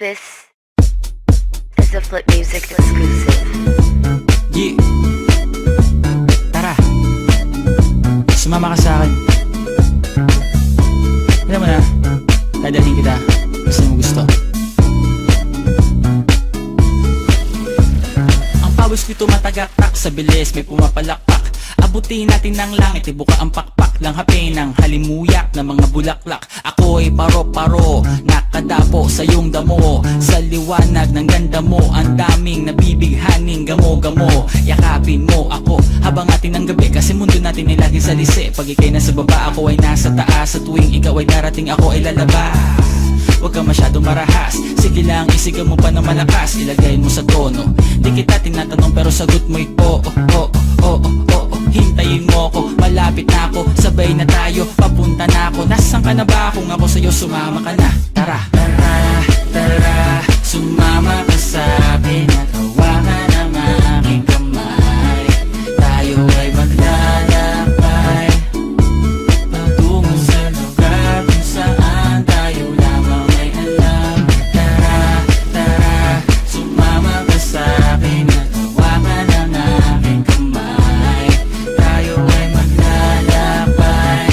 This is a Flip Music exclusive. Yeah. Tara, sumama ka sa akin. Alam mo na, dadalhin kita. Gusto mo gusto. Ang pawis nito matagaktak sa bilis, may pumapalakpak. Abutin natin ng langit, ibuka ang pakpak lang hapin ng halimuyak na mga bulaklak. Ako'y paro-paro, nakadapo sa iyong damo. Sa liwanag ng ganda mo, ang daming nabibighaning gamo-gamo. Yakapin mo ako habang atin ng gabi, kasi mundo natin ay lagi sa lise. Pag ikay nasa baba, ako ay nasa taas. Sa tuwing ikaw ay darating, ako ay lalabas. Huwag ka masyadong marahas, sige lang isigaw mo pa na malakas. Ilagay mo sa tono, di kita tinatanong pero sagot mo'y oo, oo, oo, oo. Hintayin mo ko, malapit na ako, sabay na tayo, papunta na ako. Nasaan ka na ba? Kung ako sa'yo sumama ka na. Tara, tara, tara, sumama ka sa'kin at hawakan ang aking kamay. Tayo ay maglalakbay patungo sa lugar kung saan tayo lamang ay alam. Tara, tara, sumama ka sa'kin at hawakan ang aking kamay. Tayo ay maglalakbay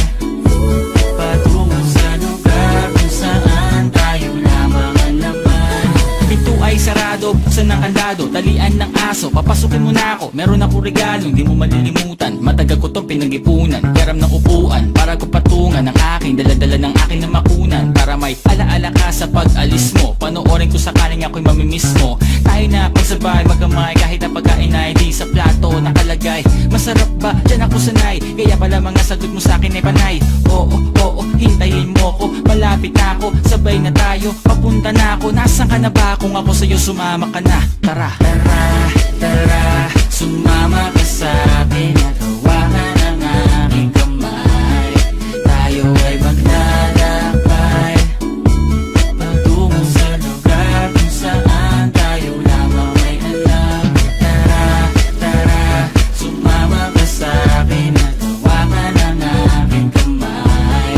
patungo sa lugar kung saan tayo lamang ang laman. Pinto ay sarado, buksan ng kandado, talian ng aso, papasukin mo na ako. Meron ako regalo, hindi mo malilimutan. Matagal ko tong pinag-ipunan, karam ng upuan para ko patungan ang aking daladala ng aking namakunan. Para may alaala ka sa pag-alis mo, panoorin ko sakaling ako'y mamimiss mo. Tayo na pagsabay magkamay, kahit na pagkain ay di sa plato nakalagay. Masarap ba? Diyan ako sanay, kaya pala mga sagot mo sa akin ay panay. Oo, oo, hintayin mo ko, malapit na ako, sabay na tayo, papunta na ako. Nasaan ka na ba? Kung ako sa'yo sumama ka na. Tara, tara, tara, sumama ka sa'kin at hawakan ang aking kamay. Tayo ay maglalakbay patungo sa lugar kung saan tayo lamang ay alam. Tara, tara, sumama ka sa'kin at hawakan ang aking kamay.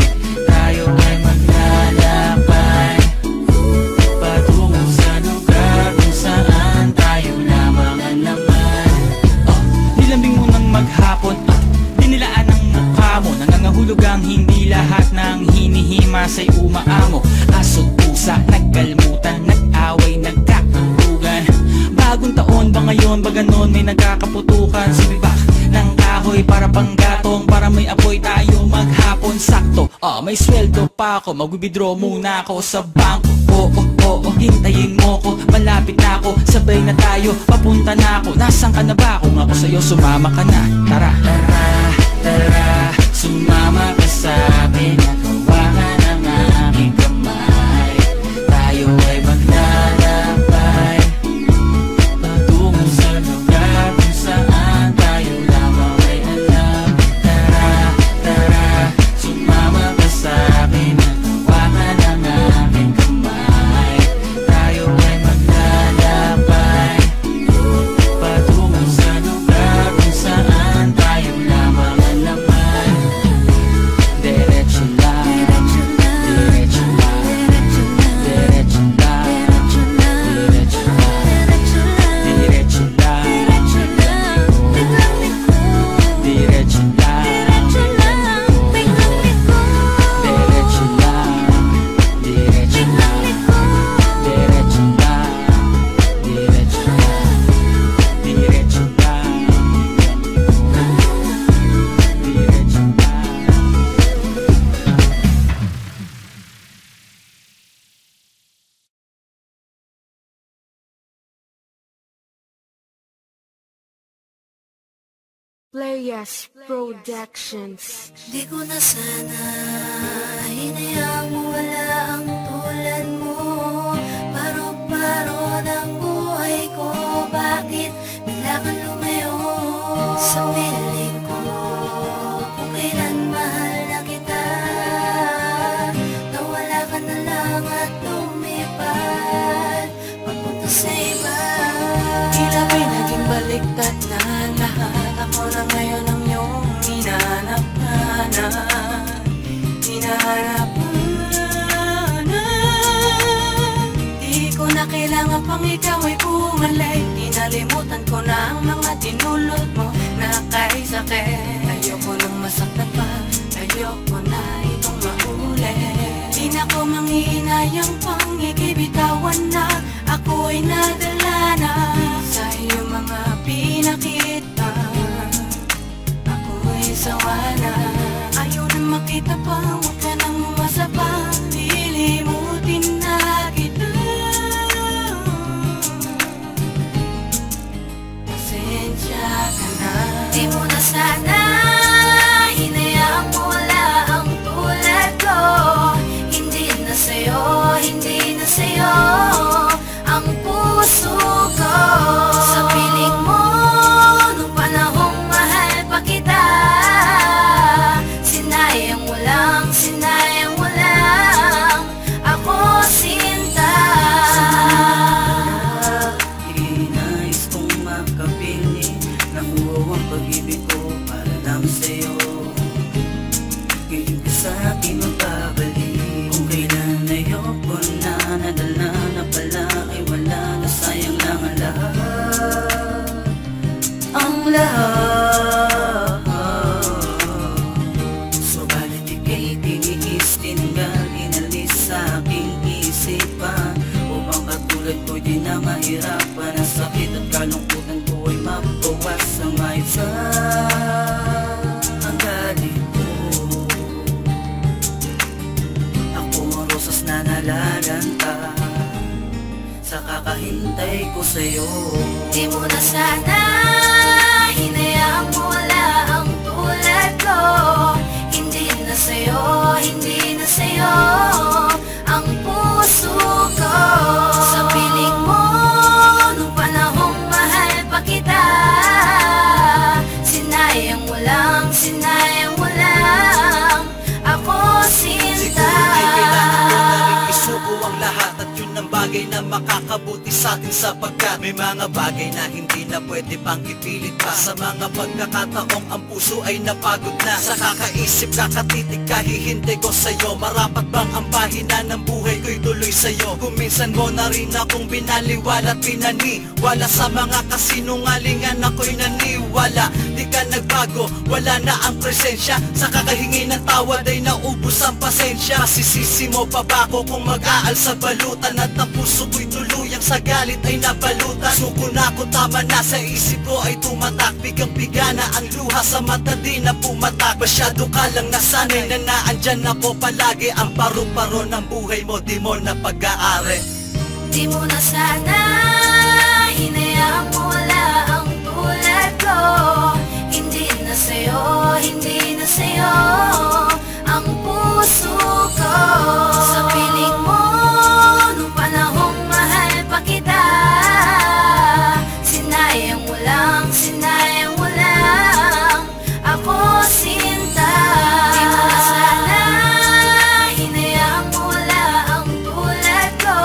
Tayo ay maglalakbay patungo sa lugar kung saan tayo lamang ang laman. Nilambing mo ng maghapon at dinilaan ang mukha mo. Nangangahulog ang hindi lahat ng hinihima sa'y umaamo. Aso't pusa, nagkalmutan, nag-away, nagkakatugan. Bagong taon ba ngayon, ba ganon may nagkakaputukan? Sibibak ng kahoy para panggatong, para may apoy tayo maghapon. Sakto, may sweldo pa ako, mag-withdraw muna ako sa bangko. Oo, oo, hintayin mo ko, malapit na ako, sabay na tayo, papunta na ako. Nasaan ka na ba? Kung ako sa'yo sumama ka na. Tara, tara, tara, sumama ka sa'kin at hawakan ang aking kamay. Tayo ay maglalakbay patungo sa lugar kung saan tayo lamang ay alam. Tara, tara, sumama ka sa'kin at hawakan ang aking kamay. Tayo ay maglalakbay patungo sa lugar kung saan tayo lamang ang laman. Diretso lang, diretso lang, diretso lang, diretso lang, diretso lang, diretso lang, diretso lang, diretso lang, diretso lang, diretso lang, diretso lang, diretso lang. Players Productions. Di ko na sana hinayang wala ang tulad mo. Paro-paro ng buhay ko, bakit bigla kang lumayo sa piling ko? Kung kailan mahal na kita, nawala ka na lang at lumipat papunta sa iba. Tila ba'y naging baliktad na lahat? Ako na ngayon ang iyong hinahanap-hanap, hinahanap. ko na kailangan pang ikaw ay bumalik. Kinalimutan ko na ang mga dinulot mo na kay sakit. Ayoko nang masaktan pa, ayoko na itong maulit. Di na ko manghihinayang pang ikibitawan na ako'y nadala na sa iyong mga pinakita. Ako'y sawa na, ayaw na makita pa, huwag ka nang umasa pa. Lilimutin na kita. Pasensya ka na. Di mo na sana hinayaan mo wala ang tulad ko. Hindi na sa'yo, hindi na sa'yo ang puso ko. Sa piling mo nung panahong mahal pa kita, sinayang mo lang, sinayang mo lang ako sinta. Di nais kong makapiling, nakuha ang pag-ibig ko para lang sa'yo. Ngayon ka sa'kin magbabalik, kung kailan ayoko na, nadala na pala ay wala na, sayang lang ang lahat. Ang lahat. Subalit ika'y tiniis, tinanggal, inalis sa aking isipan. Upang katulad ko di na mahirapan, ang sakit at kalungkutan ko ay mabawas ang maitsa. Ang galit ko, ako ang rosas na nalalanta sa kakahintay ko sa'yo. Di mo na sana hinayaan mo wala ang tulad ko. Hindi na sa'yo, hindi na sa'yo ang puso ko. Sa piling mo nung panahong mahal pa kita, sinayang mo lang, sinayang mo lang ako sinta. Siguro ay kailangan mo na rin isuko ang lahat, at yun ang bagay na makakabuti sa atin, sapagkat may mga bagay na hindi na pwede pang ipilit pa. Sa mga pagkakataong ang puso ay napagod na, sa kakaisip, kakatitig, kahihintay ko sa'yo. Marapat bang ang pahina ng buhay ko'y tuloy sa'yo? Kung minsan mo na rin akong binaliwala at pinaniwala, sa mga kasinungalingan ako'y naniwala. Di ka nagbago, wala na ang presensya, sa kakahingi ng tawad ay naubos ang pasensya. Masisisi mo pa ba ako kung mag-aal sa balutan, at ang puso ko'y tuluyang sa galit ay nabalutan? Suko na ako, tama na, sa isip ko ay tumatak, bigang-biga na ang luha, sa mata di na pumatak. Masyado ka lang nasanay na naandyan ako palagi, ang paru-paro ng buhay mo di mo na pag-aari. Di mo na sana hinayaan mo wala ang tulad ko. Hindi na sa'yo, hindi na sa'yo ang puso ko. Sa piling mo nung panahong mahal pa kita, sinayang mo lang, sinayang mo lang ako sinta. Di mo na sana hinayaan mo wala ang tulad ko.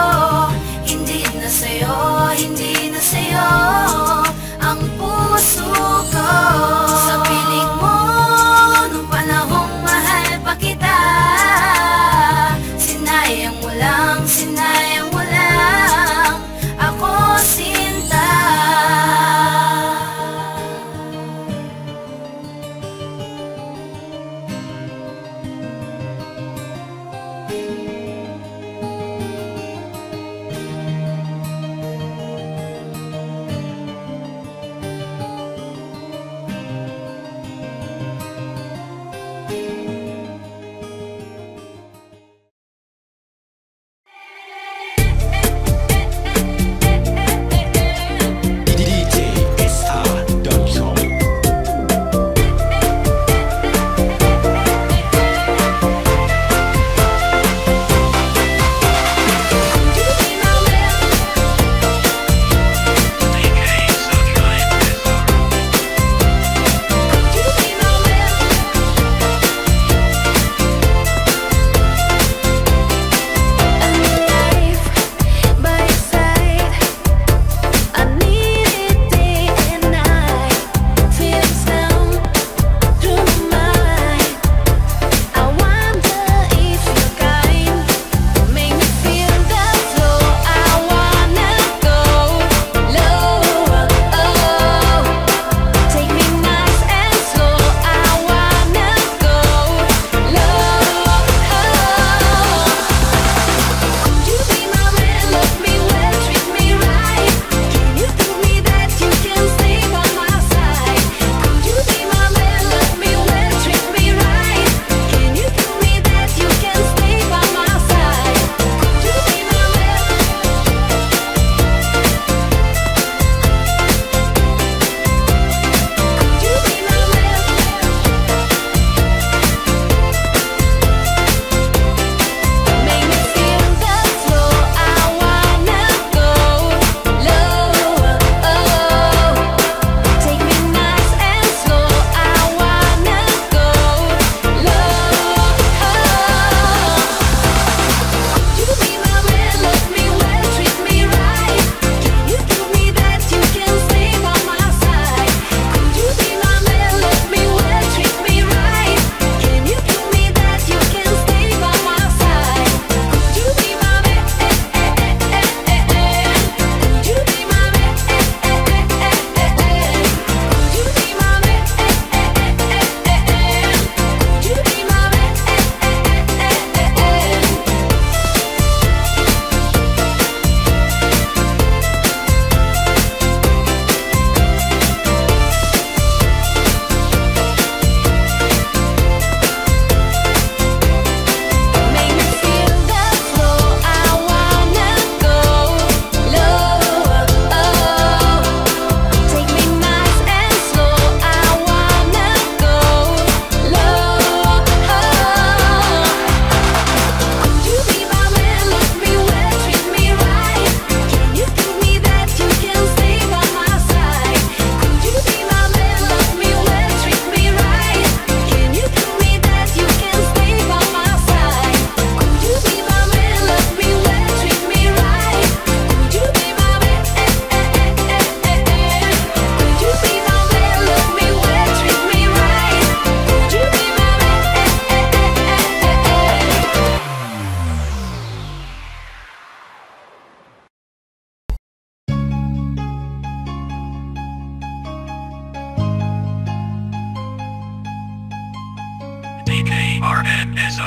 Hindi na sa'yo, hindi na sa'yo ang puso ko. Sa piling mo nung panahong DKRNS.